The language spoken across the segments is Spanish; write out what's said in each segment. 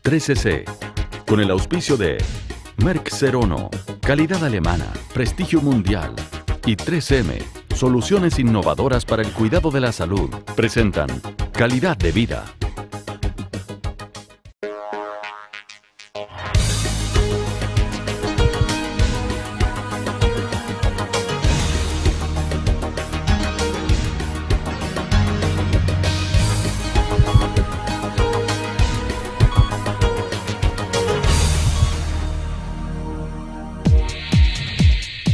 13C, con el auspicio de Merck Serono, calidad alemana, prestigio mundial, y 3M, soluciones innovadoras para el cuidado de la salud, presentan Calidad de Vida.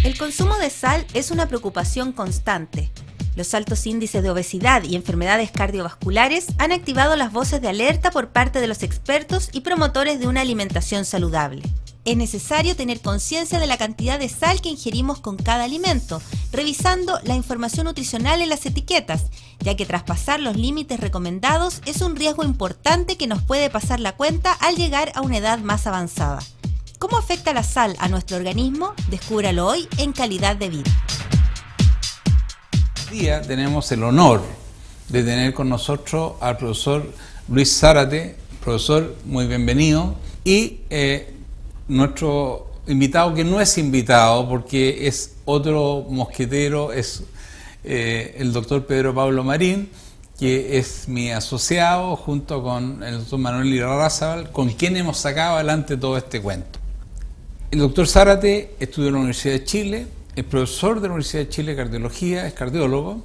El consumo de sal es una preocupación constante. Los altos índices de obesidad y enfermedades cardiovasculares han activado las voces de alerta por parte de los expertos y promotores de una alimentación saludable. Es necesario tener conciencia de la cantidad de sal que ingerimos con cada alimento, revisando la información nutricional en las etiquetas, ya que traspasar los límites recomendados es un riesgo importante que nos puede pasar la cuenta al llegar a una edad más avanzada. ¿Cómo afecta la sal a nuestro organismo? Descúbralo hoy en Calidad de Vida. Hoy día tenemos el honor de tener con nosotros al profesor Luis Zárate. Profesor, muy bienvenido. Y nuestro invitado, que no es invitado porque es otro mosquetero, es el doctor Pedro Pablo Marín, que es mi asociado junto con el doctor Manuel Irarrázaval, con quien hemos sacado adelante todo este cuento. El doctor Zárate estudió en la Universidad de Chile, es profesor de la Universidad de Chile de cardiología, es cardiólogo,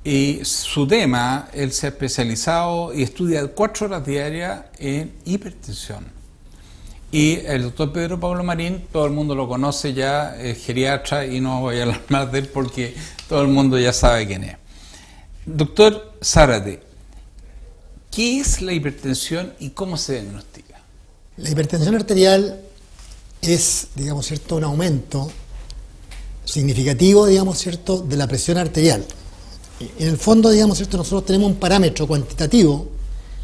y su tema, él se ha especializado y estudia 4 horas diarias en hipertensión. Y el doctor Pedro Pablo Marín, todo el mundo lo conoce ya, es geriatra, y no voy a hablar más de él porque todo el mundo ya sabe quién es. Doctor Zárate, ¿qué es la hipertensión y cómo se diagnostica? La hipertensión arterial es, digamos, cierto, un aumento significativo, digamos, cierto, de la presión arterial. En el fondo, digamos, cierto, nosotros tenemos un parámetro cuantitativo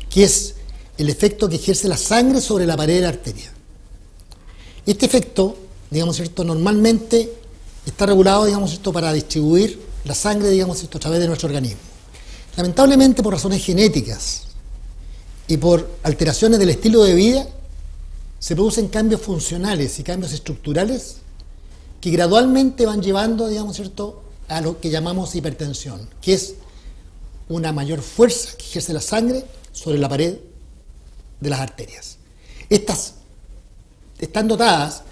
que es el efecto que ejerce la sangre sobre la pared de la arteria. Este efecto, digamos, cierto, normalmente está regulado, digamos, cierto, para distribuir la sangre, digamos, cierto, a través de nuestro organismo. Lamentablemente, por razones genéticas y por alteraciones del estilo de vida, se producen cambios funcionales y cambios estructurales que gradualmente van llevando, digamos, cierto, a lo que llamamos hipertensión, que es una mayor fuerza que ejerce la sangre sobre la pared de las arterias. Estas están dotadas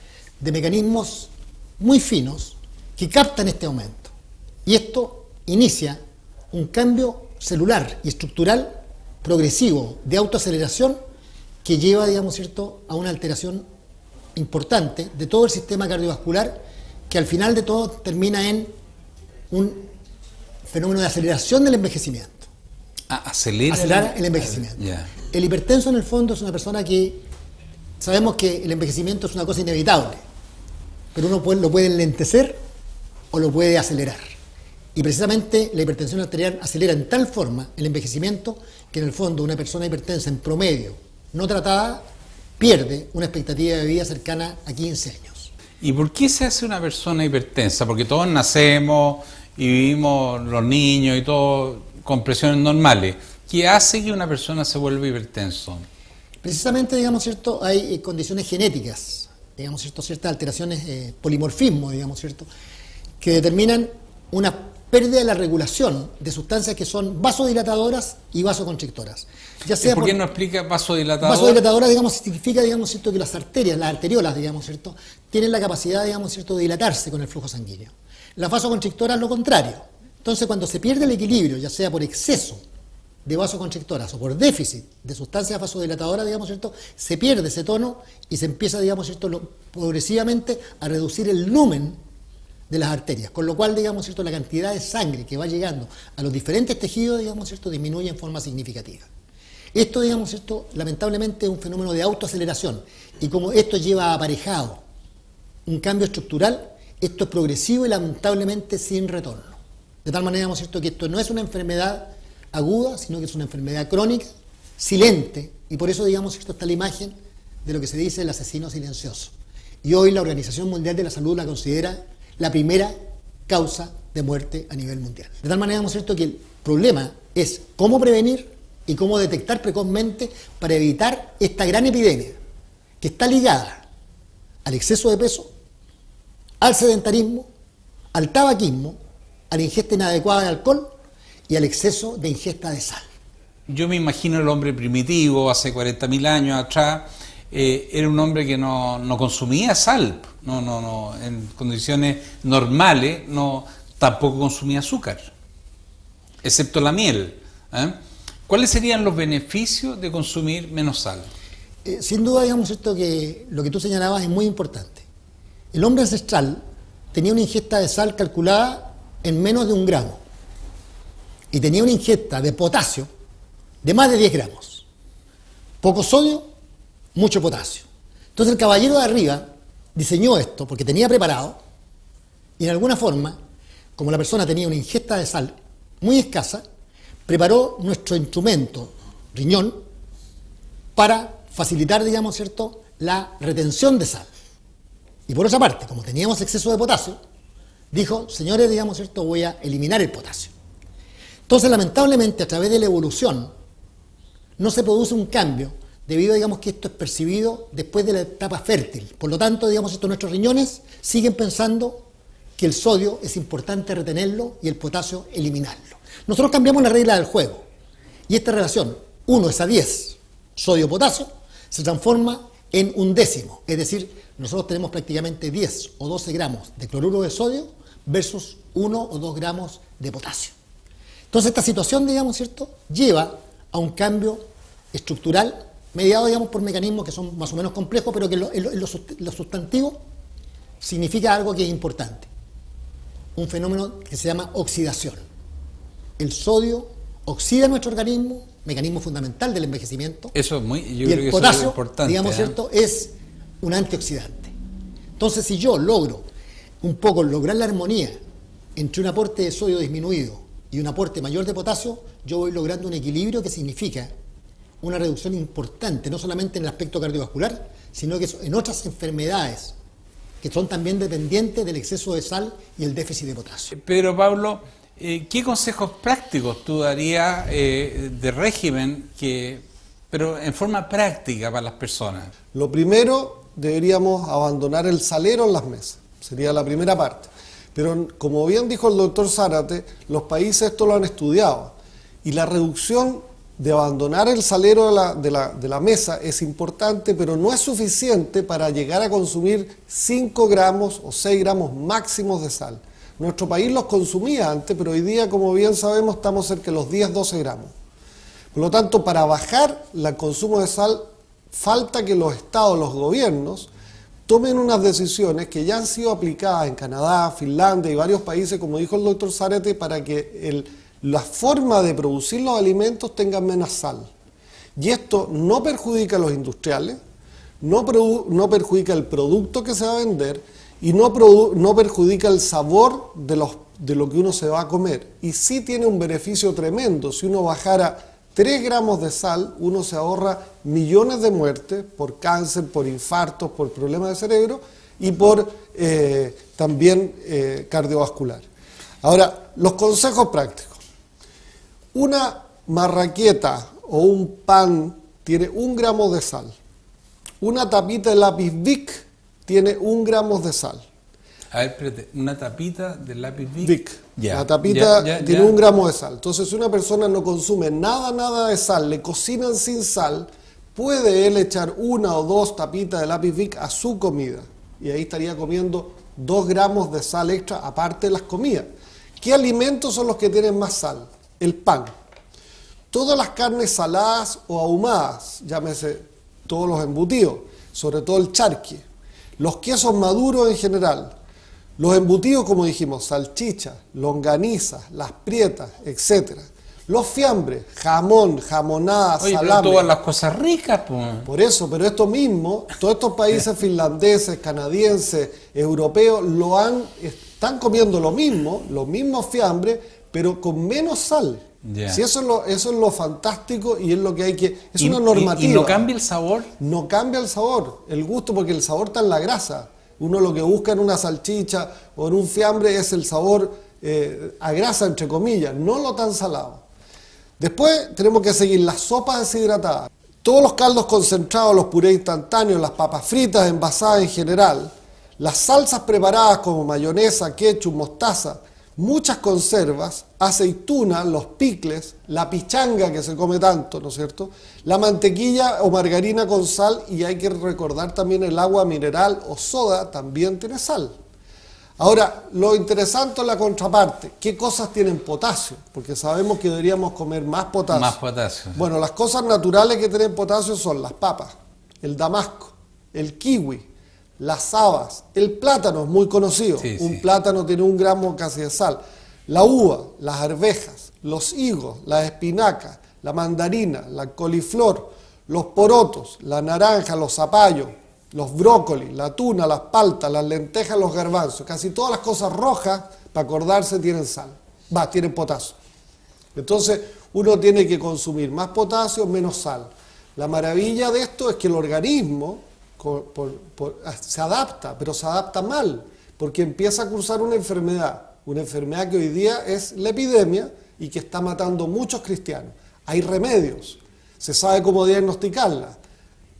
de mecanismos muy finos que captan este aumento, y esto inicia un cambio celular y estructural progresivo de autoaceleración que lleva, digamos, cierto, a una alteración importante de todo el sistema cardiovascular, que al final de todo termina en un fenómeno de aceleración del envejecimiento. Acelera el envejecimiento. Yeah. El hipertenso, en el fondo, es una persona que sabemos que el envejecimiento es una cosa inevitable, pero uno lo puede enlentecer o lo puede acelerar. Y precisamente la hipertensión arterial acelera en tal forma el envejecimiento que, en el fondo, una persona hipertensa en promedio no tratada pierde una expectativa de vida cercana a 15 años. ¿Y por qué se hace una persona hipertensa? Porque todos nacemos y vivimos, los niños y todo, con presiones normales. ¿Qué hace que una persona se vuelva hipertenso? Precisamente, digamos, cierto, hay condiciones genéticas, digamos, cierto, ciertas alteraciones, polimorfismo, digamos, cierto, que determinan una pérdida de la regulación de sustancias que son vasodilatadoras y vasoconstrictoras. Ya sea ¿Por qué no explica vasodilatadora? Vasodilatadora, digamos, significa, digamos, cierto, que las arterias, las arteriolas, digamos, cierto, tienen la capacidad, digamos, cierto, de dilatarse con el flujo sanguíneo. Las vasoconstrictoras, lo contrario. Entonces, cuando se pierde el equilibrio, ya sea por exceso de vasoconstrictoras o por déficit de sustancias vasodilatadoras, digamos, cierto, se pierde ese tono y se empieza, digamos, cierto, progresivamente a reducir el lumen de las arterias, con lo cual, digamos, cierto, la cantidad de sangre que va llegando a los diferentes tejidos, digamos, cierto, disminuye en forma significativa. Esto, digamos, cierto, lamentablemente es un fenómeno de autoaceleración, y como esto lleva aparejado un cambio estructural, esto es progresivo y lamentablemente sin retorno. De tal manera, digamos, cierto, que esto no es una enfermedad aguda, sino que es una enfermedad crónica, silente, y por eso, digamos, cierto, está la imagen de lo que se dice el asesino silencioso. Y hoy la Organización Mundial de la Salud la considera la primera causa de muerte a nivel mundial. De tal manera, digamos, cierto, que el problema es cómo prevenir y cómo detectar precozmente para evitar esta gran epidemia que está ligada al exceso de peso, al sedentarismo, al tabaquismo, a la ingesta inadecuada de alcohol y al exceso de ingesta de sal. Yo me imagino el hombre primitivo, hace 40.000 años atrás, era un hombre que no consumía sal, en condiciones normales tampoco consumía azúcar, excepto la miel. ¿Cuáles serían los beneficios de consumir menos sal? Sin duda, digamos esto, que lo que tú señalabas es muy importante. El hombre ancestral tenía una ingesta de sal calculada en menos de 1 gramo y tenía una ingesta de potasio de más de 10 gramos. Poco sodio, mucho potasio. Entonces el caballero de arriba diseñó esto porque tenía preparado y en alguna forma, como la persona tenía una ingesta de sal muy escasa, preparó nuestro instrumento, riñón, para facilitar, digamos, ¿cierto?, la retención de sal. Y por otra parte, como teníamos exceso de potasio, dijo, señores, digamos, ¿cierto?, voy a eliminar el potasio. Entonces, lamentablemente, a través de la evolución, no se produce un cambio, debido, digamos, que esto es percibido después de la etapa fértil. Por lo tanto, digamos, nuestros riñones siguen pensando que el sodio es importante retenerlo y el potasio eliminarlo. Nosotros cambiamos la regla del juego y esta relación 1:10 sodio-potasio se transforma en 1/10, es decir, nosotros tenemos prácticamente 10 o 12 gramos de cloruro de sodio versus 1 o 2 gramos de potasio. Entonces esta situación, digamos, ¿cierto?, lleva a un cambio estructural mediado, digamos, por mecanismos que son más o menos complejos, pero que lo sustantivo significa algo que es importante, un fenómeno que se llama oxidación. El sodio oxida nuestro organismo, mecanismo fundamental del envejecimiento. Eso es muy, yo y creo el que potasio, eso es importante, digamos, ¿cierto?, es un antioxidante. Entonces, si yo logro un poco lograr la armonía entre un aporte de sodio disminuido y un aporte mayor de potasio, yo voy logrando un equilibrio que significa una reducción importante, no solamente en el aspecto cardiovascular, sino que en otras enfermedades que son también dependientes del exceso de sal y el déficit de potasio. Pero Pablo, ¿qué consejos prácticos tú darías de régimen, pero en forma práctica para las personas? Lo primero, deberíamos abandonar el salero en las mesas, sería la primera parte. Pero como bien dijo el doctor Zárate, los países esto lo han estudiado y la reducción de abandonar el salero de la mesa es importante, pero no es suficiente para llegar a consumir 5 gramos o 6 gramos máximos de sal. Nuestro país los consumía antes, pero hoy día, como bien sabemos, estamos cerca de los 10-12 gramos. Por lo tanto, para bajar el consumo de sal, falta que los estados, los gobiernos, tomen unas decisiones que ya han sido aplicadas en Canadá, Finlandia y varios países, como dijo el doctor Zárate, para que la forma de producir los alimentos tenga menos sal. Y esto no perjudica a los industriales, no perjudica el producto que se va a vender y no perjudica el sabor de lo que uno se va a comer. Y sí tiene un beneficio tremendo. Si uno bajara 3 gramos de sal, uno se ahorra millones de muertes por cáncer, por infartos, por problemas de cerebro y por también cardiovascular. Ahora, los consejos prácticos. Una marraqueta o un pan tiene 1 gramo de sal. Una tapita de lápiz Bic tiene 1 gramo de sal. A ver, espérate, una tapita de lápiz Bic. La tapita tiene 1 gramo de sal. Entonces, si una persona no consume nada de sal, le cocinan sin sal, puede él echar 1 o 2 tapitas de lápiz Bic a su comida. Y ahí estaría comiendo 2 gramos de sal extra aparte de las comidas. ¿Qué alimentos son los que tienen más sal? El pan. Todas las carnes saladas o ahumadas, llámese todos los embutidos, sobre todo el charqui. Los quesos maduros en general. Los embutidos, como dijimos, salchichas, longanizas, las prietas, etc. Los fiambres, jamón, jamonada, salame. Todas las cosas ricas, pues. Por eso, pero esto mismo, todos estos países finlandeses, canadienses, europeos, están comiendo lo mismo, los mismos fiambres, pero con menos sal. Yeah. Si eso es lo fantástico y es lo que hay que... Es una normativa. ¿Y no cambia el sabor? No cambia el sabor, el gusto, porque el sabor está en la grasa. Uno lo que busca en una salchicha o en un fiambre es el sabor a grasa, entre comillas, no lo tan salado. Después tenemos que seguir las sopas deshidratadas. Todos los caldos concentrados, los purés instantáneos, las papas fritas envasadas en general, las salsas preparadas como mayonesa, ketchup, mostaza, muchas conservas, aceitunas, los picles, la pichanga que se come tanto, ¿no es cierto? La mantequilla o margarina con sal, y hay que recordar también el agua mineral o soda también tiene sal. Ahora, lo interesante es la contraparte. ¿Qué cosas tienen potasio? Porque sabemos que deberíamos comer más potasio. Más potasio. Bueno, las cosas naturales que tienen potasio son las papas, el damasco, el kiwi, las habas, el plátano es muy conocido. Sí, un sí. plátano tiene 1 gramo casi de sal. La uva, las arvejas, los higos, las espinacas, la mandarina, la coliflor, los porotos, la naranja, los zapallos, los brócolis, la tuna, las paltas, las lentejas, los garbanzos, casi todas las cosas rojas, para acordarse, tienen sal, tienen potasio. Entonces uno tiene que consumir más potasio, menos sal. La maravilla de esto es que el organismo se adapta, pero se adapta mal, porque empieza a cursar una enfermedad que hoy día es la epidemia y que está matando muchos cristianos. Hay remedios, se sabe cómo diagnosticarla,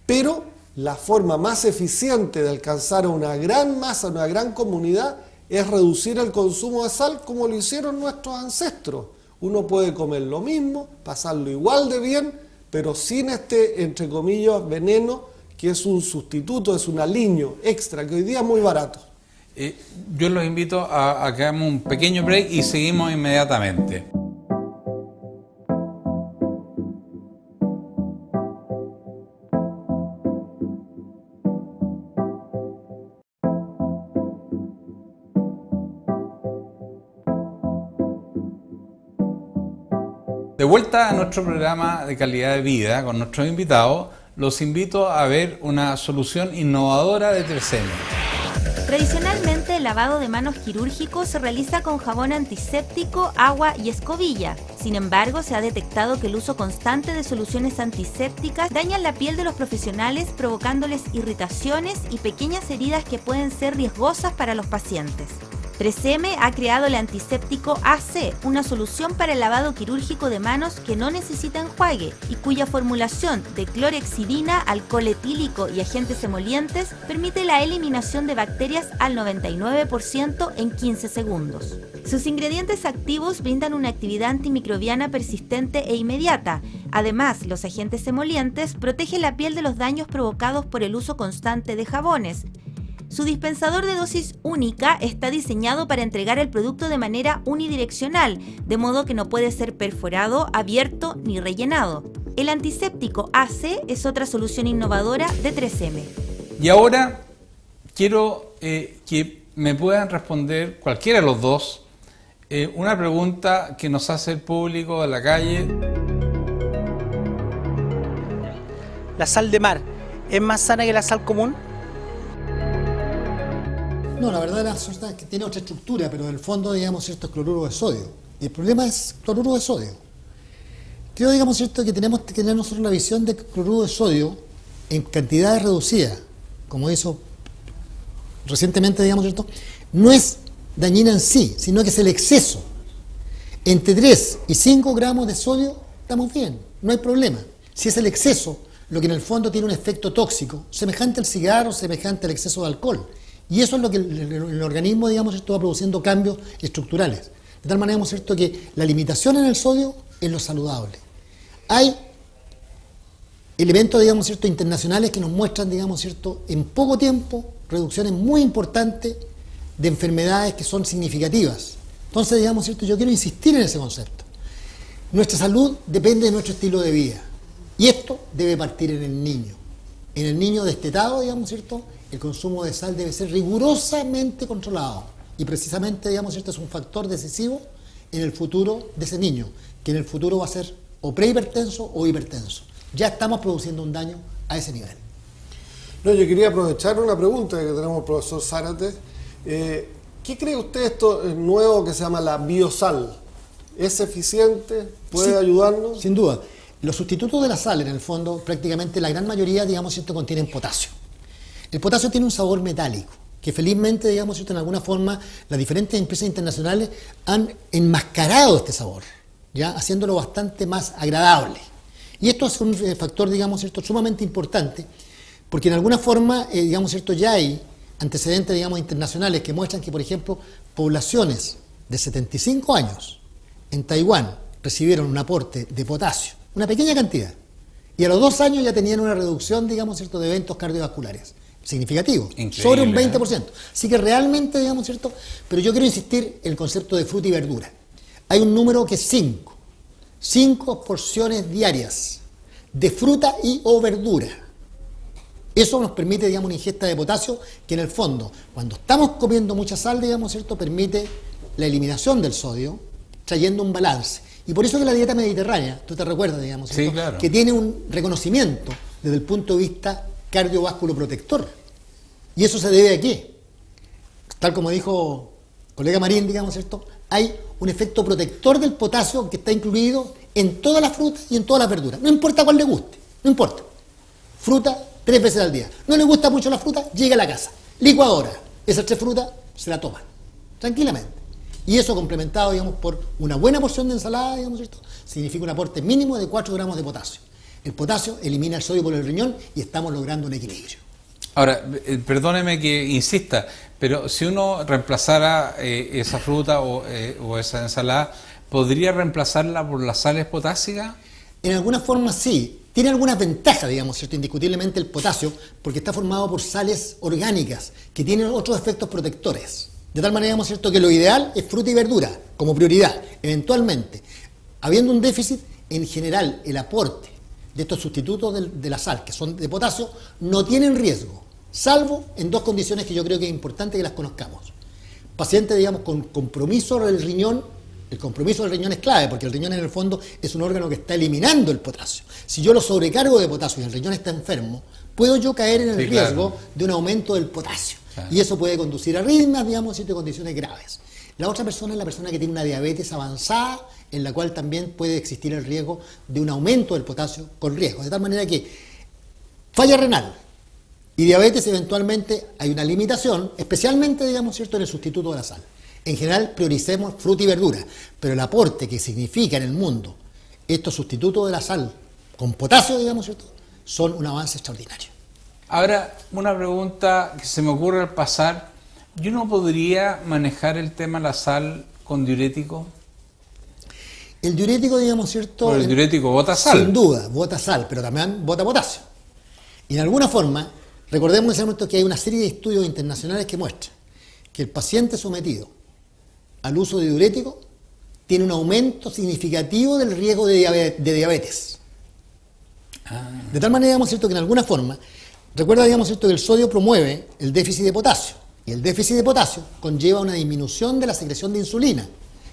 pero la forma más eficiente de alcanzar a una gran masa, a una gran comunidad, es reducir el consumo de sal como lo hicieron nuestros ancestros. Uno puede comer lo mismo, pasarlo igual de bien, pero sin este, entre comillas, veneno, que es un sustituto, es un aliño extra, que hoy día es muy barato. Yo los invito a que hagamos un pequeño break y seguimos inmediatamente. De vuelta a nuestro programa de calidad de vida con nuestros invitados, los invito a ver una solución innovadora de 3M. Tradicionalmente, el lavado de manos quirúrgico se realiza con jabón antiséptico, agua y escobilla. Sin embargo, se ha detectado que el uso constante de soluciones antisépticas daña la piel de los profesionales, provocándoles irritaciones y pequeñas heridas que pueden ser riesgosas para los pacientes. 3M ha creado el antiséptico AC, una solución para el lavado quirúrgico de manos que no necesita enjuague y cuya formulación de clorhexidina, alcohol etílico y agentes emolientes permite la eliminación de bacterias al 99% en 15 segundos. Sus ingredientes activos brindan una actividad antimicrobiana persistente e inmediata. Además, los agentes emolientes protegen la piel de los daños provocados por el uso constante de jabones. Su dispensador de dosis única está diseñado para entregar el producto de manera unidireccional, de modo que no puede ser perforado, abierto ni rellenado. El antiséptico AC es otra solución innovadora de 3M. Y ahora quiero que me puedan responder cualquiera de los dos una pregunta que nos hace el público de la calle. ¿La sal de mar es más sana que la sal común? No, la verdad es que tiene otra estructura, pero en el fondo, digamos, cierto, es cloruro de sodio. Y el problema es cloruro de sodio. Creo, digamos, cierto, que tenemos que tener nosotros la visión de que el cloruro de sodio en cantidades reducidas, como hizo recientemente, digamos, cierto, no es dañina en sí, sino que es el exceso. Entre 3 y 5 gramos de sodio estamos bien, no hay problema. Si es el exceso, lo que en el fondo tiene un efecto tóxico, semejante al cigarro, semejante al exceso de alcohol. Y eso es lo que el organismo, digamos, esto va produciendo cambios estructurales. De tal manera, digamos, cierto, que la limitación en el sodio es lo saludable. Hay elementos, digamos, cierto, internacionales que nos muestran, digamos, cierto, en poco tiempo, reducciones muy importantes de enfermedades que son significativas. Entonces, digamos, cierto, yo quiero insistir en ese concepto. Nuestra salud depende de nuestro estilo de vida. Y esto debe partir en el niño. En el niño destetado, digamos, cierto, el consumo de sal debe ser rigurosamente controlado. Y precisamente, digamos, cierto, es un factor decisivo en el futuro de ese niño, que en el futuro va a ser o prehipertenso o hipertenso. Ya estamos produciendo un daño a ese nivel. No, yo quería aprovechar una pregunta que tenemos al profesor Zárate. ¿Qué cree usted esto nuevo que se llama la biosal? ¿Es eficiente? ¿Puede ayudarnos? Sin duda. Los sustitutos de la sal, en el fondo, prácticamente la gran mayoría, digamos, cierto, contienen potasio. El potasio tiene un sabor metálico, que felizmente, digamos, cierto, en alguna forma, las diferentes empresas internacionales han enmascarado este sabor. ¿ya? Haciéndolo bastante más agradable. Y esto es un factor, digamos, ¿cierto?, sumamente importante, porque en alguna forma, digamos, ¿cierto?, ya hay antecedentes, digamos, internacionales que muestran que, por ejemplo, poblaciones de 75 años en Taiwán recibieron un aporte de potasio, una pequeña cantidad, y a los 2 años ya tenían una reducción, digamos, ¿cierto?, de eventos cardiovasculares significativo, increíble, sobre un 20%. Así que realmente, digamos, ¿cierto? Pero yo quiero insistir en el concepto de fruta y verdura. Hay un número que es 5. 5 porciones diarias de fruta y o verdura. Eso nos permite, digamos, una ingesta de potasio que en el fondo, cuando estamos comiendo mucha sal, digamos, ¿cierto?, permite la eliminación del sodio, trayendo un balance. Y por eso que la dieta mediterránea, tú te recuerdas, digamos, ¿cierto?, sí, claro, que tiene un reconocimiento desde el punto de vista cardiovasculoprotector. ¿Y eso se debe a qué? Tal como dijo el colega Marín, digamos, ¿cierto?, hay un efecto protector del potasio que está incluido en todas las frutas y en todas las verduras. No importa cuál le guste, no importa. Fruta 3 veces al día. No le gusta mucho la fruta, llega a la casa. Licuadora. Esas 3 frutas se la toman tranquilamente. Y eso complementado, digamos, por una buena porción de ensalada, digamos, ¿cierto?, significa un aporte mínimo de 4 gramos de potasio. El potasio elimina el sodio por el riñón y estamos logrando un equilibrio. Ahora, perdóneme que insista, pero si uno reemplazara esa fruta o esa ensalada, ¿podría reemplazarla por las sales potásicas? En alguna forma sí. Tiene algunas ventajas, digamos, ¿cierto?, indiscutiblemente el potasio, porque está formado por sales orgánicas que tienen otros efectos protectores. De tal manera, digamos, ¿cierto?, que lo ideal es fruta y verdura como prioridad. Eventualmente, habiendo un déficit, en general el aporte de estos sustitutos de la sal, que son de potasio, no tienen riesgo, salvo en 2 condiciones que yo creo que es importante que las conozcamos. Pacientes, digamos, con compromiso del riñón. El compromiso del riñón es clave, porque el riñón en el fondo es un órgano que está eliminando el potasio. Si yo lo sobrecargo de potasio y el riñón está enfermo, puedo yo caer en el riesgo de un aumento del potasio. Claro. Y eso puede conducir a arritmias, digamos, y de condiciones graves. La otra persona es la persona que tiene una diabetes avanzada, en la cual también puede existir el riesgo de un aumento del potasio con riesgo. De tal manera que falla renal y diabetes, eventualmente hay una limitación, especialmente, digamos, ¿cierto?, en el sustituto de la sal. En general prioricemos fruta y verdura, pero el aporte que significa en el mundo estos sustitutos de la sal con potasio, digamos, ¿cierto?, son un avance extraordinario. Ahora, una pregunta que se me ocurre al pasar: ¿yo no podría manejar el tema de la sal con diurético? El diurético, digamos, ¿cierto? Bueno, el diurético bota sal. Sin duda, bota sal, pero también bota potasio. Y en alguna forma, recordemos que hay una serie de estudios internacionales que muestran que el paciente sometido al uso de diurético tiene un aumento significativo del riesgo de diabetes. De tal manera, digamos, ¿cierto?, que en alguna forma, recuerda, digamos, ¿cierto?, que el sodio promueve el déficit de potasio, y el déficit de potasio conlleva una disminución de la secreción de insulina,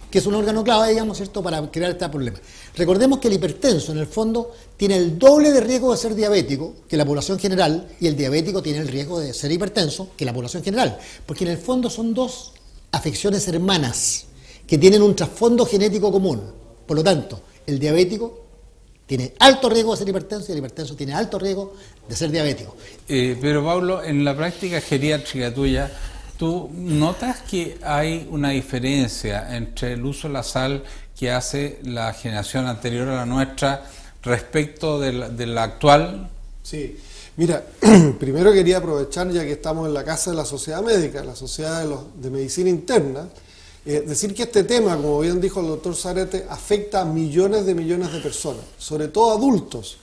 que es un órgano clave, digamos, ¿cierto?, para crear este problema. Recordemos que el hipertenso, en el fondo, tiene el doble de riesgo de ser diabético que la población general, y el diabético tiene el riesgo de ser hipertenso que la población general, porque en el fondo son 2 afecciones hermanas que tienen un trasfondo genético común. Por lo tanto, el diabético tiene alto riesgo de ser hipertenso y el hipertenso tiene alto riesgo de ser diabético. Pero Pablo, en la práctica geriátrica tuya, ¿tú notas que hay una diferencia entre el uso de la sal que hace la generación anterior a la nuestra respecto de la actual? Sí. Mira, primero quería aprovechar, ya que estamos en la casa de la Sociedad Médica, la Sociedad de Medicina Interna, decir que este tema, como bien dijo el doctor Zárate, afecta a millones de personas, sobre todo adultos,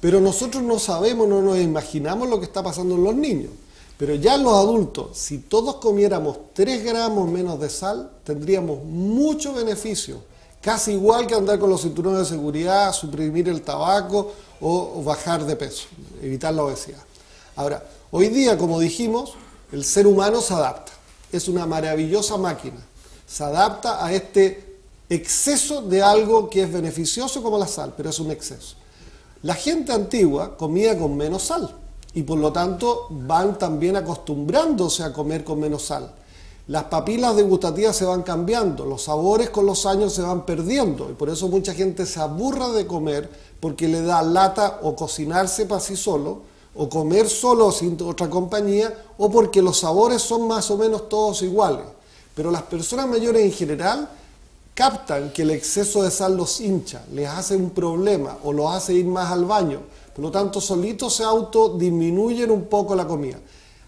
pero nosotros no sabemos, no nos imaginamos lo que está pasando en los niños. Pero ya en los adultos, si todos comiéramos 3 gramos menos de sal, tendríamos mucho beneficio, casi igual que andar con los cinturones de seguridad, suprimir el tabaco o bajar de peso, evitar la obesidad. Ahora, hoy día, como dijimos, el ser humano se adapta, es una maravillosa máquina, se adapta a este exceso de algo que es beneficioso como la sal, pero es un exceso. La gente antigua comía con menos sal y por lo tanto van también acostumbrándose a comer con menos sal. Las papilas degustativas se van cambiando, los sabores con los años se van perdiendo y por eso mucha gente se aburra de comer porque le da lata o cocinarse para sí solo o comer solo sin otra compañía o porque los sabores son más o menos todos iguales. Pero las personas mayores en general captan que el exceso de sal los hincha, les hace un problema o los hace ir más al baño. Por lo tanto, solitos se autodisminuyen un poco la comida.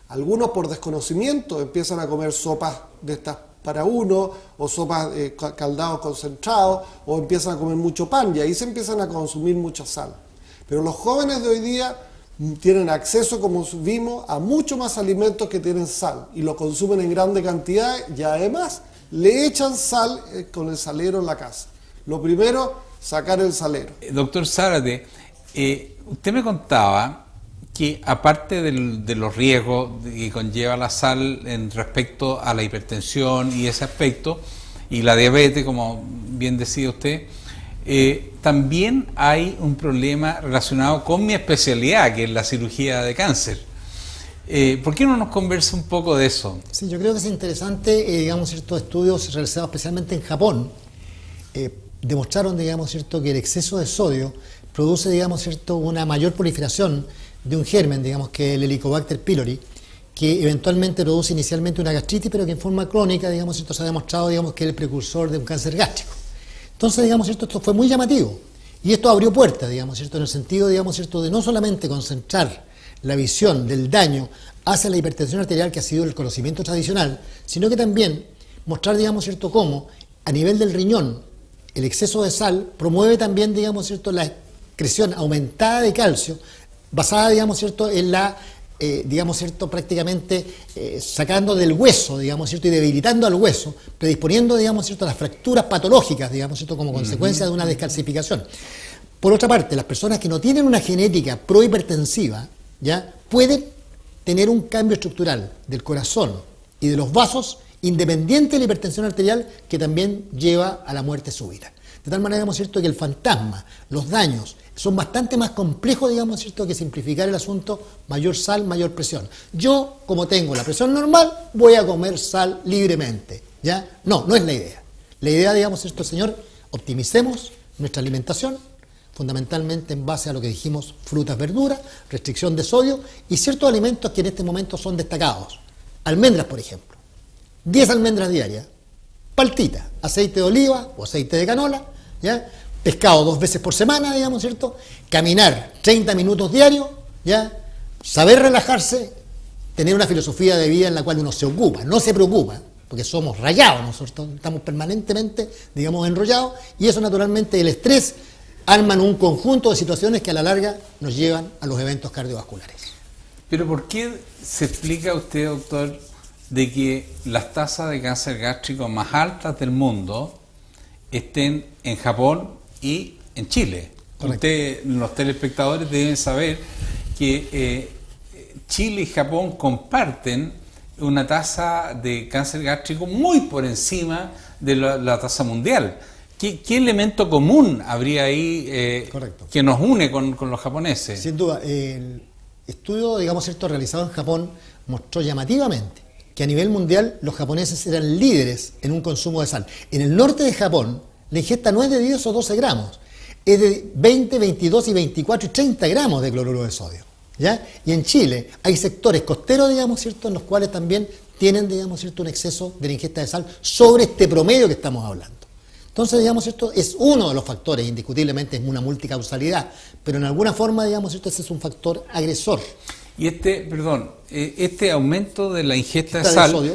Algunos por desconocimiento empiezan a comer sopas de estas para uno, o sopas caldados concentrados, o empiezan a comer mucho pan, y ahí se empiezan a consumir mucha sal. Pero los jóvenes de hoy día tienen acceso, como vimos, a mucho más alimentos que tienen sal, y lo consumen en grande cantidad, y además le echan sal con el salero en la casa. Lo primero, sacar el salero. Doctor Zárate, usted me contaba que aparte de los riesgos que conlleva la sal en respecto a la hipertensión y ese aspecto, y la diabetes, como bien decía usted, también hay un problema relacionado con mi especialidad, que es la cirugía de cáncer. ¿Por qué no nos conversa un poco de eso? Sí, yo creo que es interesante, digamos, ciertos estudios realizados especialmente en Japón, demostraron, digamos, cierto, que el exceso de sodio produce, digamos, cierto, una mayor proliferación de un germen, digamos, que el Helicobacter pylori, que eventualmente produce inicialmente una gastritis, pero que en forma crónica, digamos, cierto, se ha demostrado, digamos, que es el precursor de un cáncer gástrico. Entonces, digamos, cierto, esto fue muy llamativo, y esto abrió puertas, digamos, cierto, en el sentido, digamos, cierto, de no solamente concentrar la visión del daño hacia la hipertensión arterial, que ha sido el conocimiento tradicional, sino que también mostrar, digamos, cierto, cómo a nivel del riñón el exceso de sal promueve también, digamos, cierto, la excreción aumentada de calcio, basada, digamos, cierto, en la, digamos, cierto, prácticamente sacando del hueso, digamos, cierto, y debilitando al hueso, predisponiendo, digamos, cierto, a las fracturas patológicas, digamos, cierto, como consecuencia de una descalcificación. Por otra parte, las personas que no tienen una genética prohipertensiva, ¿ya?, pueden tener un cambio estructural del corazón y de los vasos independiente de la hipertensión arterial, que también lleva a la muerte súbita. De tal manera, digamos, cierto, que el fantasma, los daños, son bastante más complejos, digamos, cierto, que simplificar el asunto, mayor sal, mayor presión. Yo, como tengo la presión normal, voy a comer sal libremente, ¿ya? No, no es la idea. La idea, digamos, cierto, señor, optimicemos nuestra alimentación, fundamentalmente en base a lo que dijimos, frutas, verduras, restricción de sodio y ciertos alimentos que en este momento son destacados. Almendras, por ejemplo. 10 almendras diarias, paltita, aceite de oliva o aceite de canola, ¿ya?, pescado 2 veces por semana, digamos, ¿cierto?, caminar 30 minutos diarios, ¿ya?, saber relajarse, tener una filosofía de vida en la cual uno se ocupa, no se preocupa, porque somos rayados, nosotros estamos permanentemente, digamos, enrollados, y eso naturalmente, el estrés, arman un conjunto de situaciones que a la larga nos llevan a los eventos cardiovasculares. Pero ¿por qué se explica usted, doctor, de que las tasas de cáncer gástrico más altas del mundo estén en Japón y en Chile? Usted, los telespectadores deben saber que Chile y Japón comparten una tasa de cáncer gástrico muy por encima de la tasa mundial. ¿Qué elemento común habría ahí que nos une con los japoneses? Sin duda, el estudio, digamos, cierto, realizado en Japón mostró llamativamente que a nivel mundial los japoneses eran líderes en un consumo de sal. En el norte de Japón, la ingesta no es de 10 o 12 gramos, es de 20, 22 y 24 y 30 gramos de cloruro de sodio, ¿ya? Y en Chile hay sectores costeros, digamos, cierto, en los cuales también tienen, digamos, cierto, un exceso de la ingesta de sal sobre este promedio que estamos hablando. Entonces, digamos, esto es uno de los factores, indiscutiblemente es una multicausalidad, pero en alguna forma, digamos, esto ese es un factor agresor. Y este aumento de la ingesta de sal sodio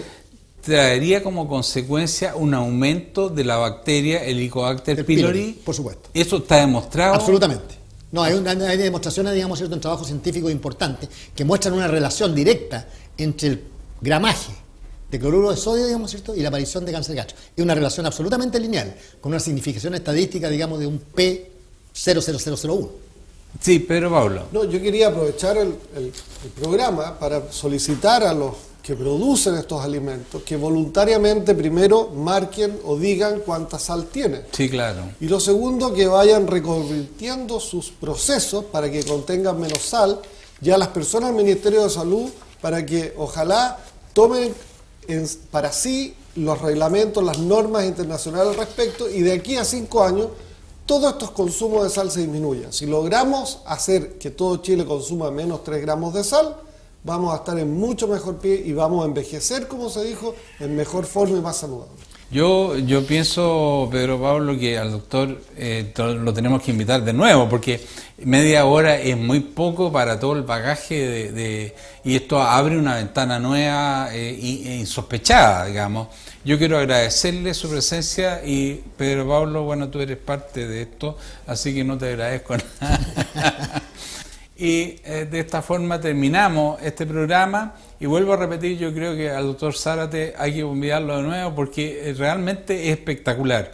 traería como consecuencia un aumento de la bacteria Helicobacter pylori. Por supuesto. ¿Eso está demostrado? Absolutamente. No, hay demostraciones, digamos, cierto, en trabajos científicos importantes que muestran una relación directa entre el gramaje de cloruro de sodio, digamos, cierto, y la aparición de cáncer gástrico. Es una relación absolutamente lineal, con una significación estadística, digamos, de un P00001. Sí, Pedro Pablo. No, yo quería aprovechar el programa para solicitar a los que producen estos alimentos que voluntariamente primero marquen o digan cuánta sal tiene. Sí, claro. Y lo segundo, que vayan reconvirtiendo sus procesos para que contengan menos sal, ya las personas del Ministerio de Salud, para que ojalá tomen para sí los reglamentos, las normas internacionales al respecto, y de aquí a 5 años todos estos consumos de sal se disminuyan. Si logramos hacer que todo Chile consuma menos 3 gramos de sal, vamos a estar en mucho mejor pie y vamos a envejecer, como se dijo, en mejor forma y más saludable. Yo pienso, Pedro Pablo, que al doctor lo tenemos que invitar de nuevo, porque media hora es muy poco para todo el bagaje y esto abre una ventana nueva e insospechada, digamos. Yo quiero agradecerle su presencia y, Pedro Pablo, bueno, tú eres parte de esto, así que no te agradezco nada. Y de esta forma terminamos este programa y vuelvo a repetir, yo creo que al doctor Zárate hay que convidarlo de nuevo porque realmente es espectacular.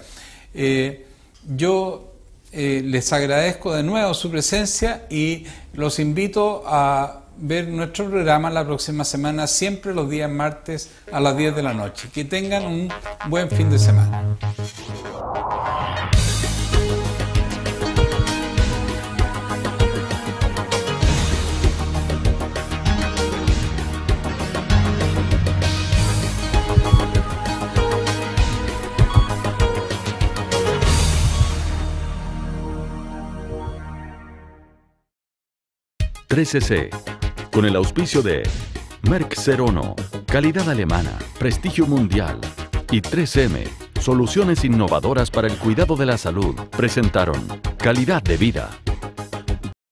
Yo les agradezco de nuevo su presencia y los invito a ver nuestro programa la próxima semana, siempre los días martes a las 10 de la noche. Que tengan un buen fin de semana. Con el auspicio de Merck Serono, calidad alemana, prestigio mundial, y 3M, soluciones innovadoras para el cuidado de la salud, presentaron Calidad de Vida.